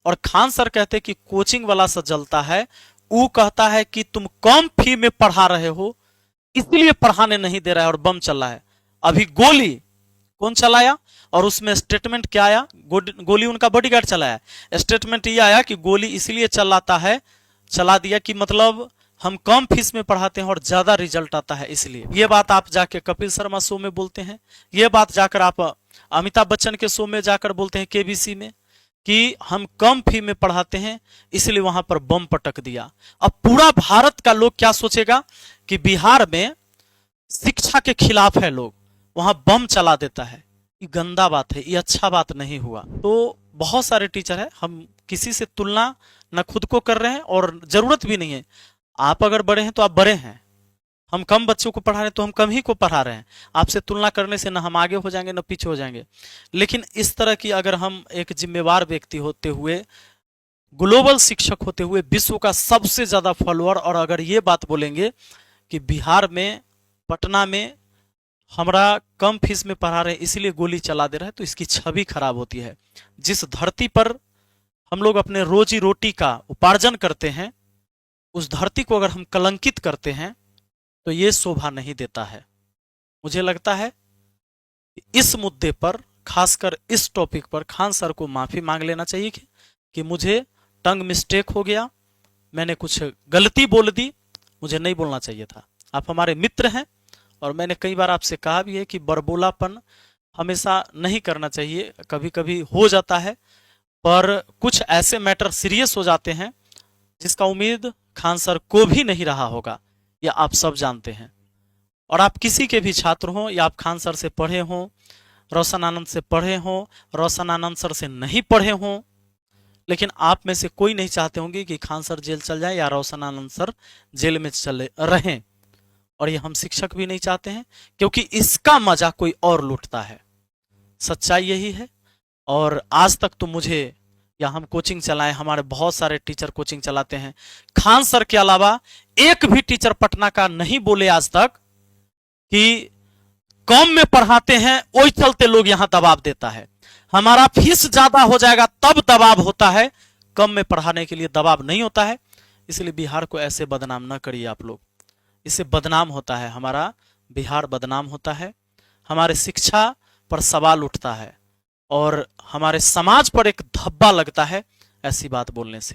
और खान सर कहते कि कोचिंग वाला सा जलता है, वो कहता है कि तुम कम फी में पढ़ा रहे हो इसलिए पढ़ाने नहीं दे रहा है और बम चला है। अभी गोली कौन चलाया और उसमें स्टेटमेंट क्या आया? गोली उनका बॉडीगार्ड चलाया। स्टेटमेंट ये आया कि गोली इसलिए चलाता है, चला दिया कि मतलब हम कम फीस में पढ़ाते हैं और ज्यादा रिजल्ट आता है इसलिए। ये बात आप जाके कपिल शर्मा शो में बोलते हैं, ये बात जाकर आप अमिताभ बच्चन के शो में जाकर बोलते हैं केबीसी में कि हम कम फी में पढ़ाते हैं इसलिए वहां पर बम पटक दिया। अब पूरा भारत का लोग क्या सोचेगा कि बिहार में शिक्षा के खिलाफ है लोग, वहां बम चला देता है। ये गंदा बात है, ये अच्छा बात नहीं हुआ। तो बहुत सारे टीचर है, हम किसी से तुलना न खुद को कर रहे हैं और जरूरत भी नहीं है। आप अगर बड़े हैं तो आप बड़े हैं, हम कम बच्चों को पढ़ा रहे हैं तो हम कम ही को पढ़ा रहे हैं। आपसे तुलना करने से न हम आगे हो जाएंगे न पीछे हो जाएंगे। लेकिन इस तरह की अगर हम एक जिम्मेवार व्यक्ति होते हुए, ग्लोबल शिक्षक होते हुए, विश्व का सबसे ज्यादा फॉलोअर, और अगर ये बात बोलेंगे कि बिहार में पटना में हमारा कम फीस में पढ़ा रहे हैं इसलिए गोली चला दे रहा है, तो इसकी छवि खराब होती है। जिस धरती पर हम लोग अपने रोजी रोटी का उपार्जन करते हैं, उस धरती को अगर हम कलंकित करते हैं तो ये शोभा नहीं देता है। मुझे लगता है इस मुद्दे पर, खासकर इस टॉपिक पर खान सर को माफी मांग लेना चाहिए कि मुझे टंग मिस्टेक हो गया, मैंने कुछ गलती बोल दी, मुझे नहीं बोलना चाहिए था। आप हमारे मित्र हैं और मैंने कई बार आपसे कहा भी है कि बरबोलापन हमेशा नहीं करना चाहिए, कभी कभी हो जाता है, पर कुछ ऐसे मैटर सीरियस हो जाते हैं जिसका उम्मीद खान सर को भी नहीं रहा होगा, या आप सब जानते हैं। और आप किसी के भी छात्र हों या आप खान सर से पढ़े हों, रोशन आनंद से पढ़े हों, रोशन आनंद सर से नहीं पढ़े हों, लेकिन आप में से कोई नहीं चाहते होंगे कि खान सर जेल चल जाए या रोशन आनंद सर जेल में चले रहें। और ये हम शिक्षक भी नहीं चाहते हैं, क्योंकि इसका मजा कोई और लूटता है। सच्चाई यही है। और आज तक तो मुझे, या हम कोचिंग चलाएं, हमारे बहुत सारे टीचर कोचिंग चलाते हैं, खान सर के अलावा एक भी टीचर पटना का नहीं बोले आज तक कि कम में पढ़ाते हैं वही चलते लोग यहां दबाव देता है। हमारा फीस ज्यादा हो जाएगा तब दबाव होता है, कम में पढ़ाने के लिए दबाव नहीं होता है। इसलिए बिहार को ऐसे बदनाम ना करिए आप लोग, इससे बदनाम होता है, हमारा बिहार बदनाम होता है, हमारे शिक्षा पर सवाल उठता है और हमारे समाज पर एक धब्बा लगता है ऐसी बात बोलने से।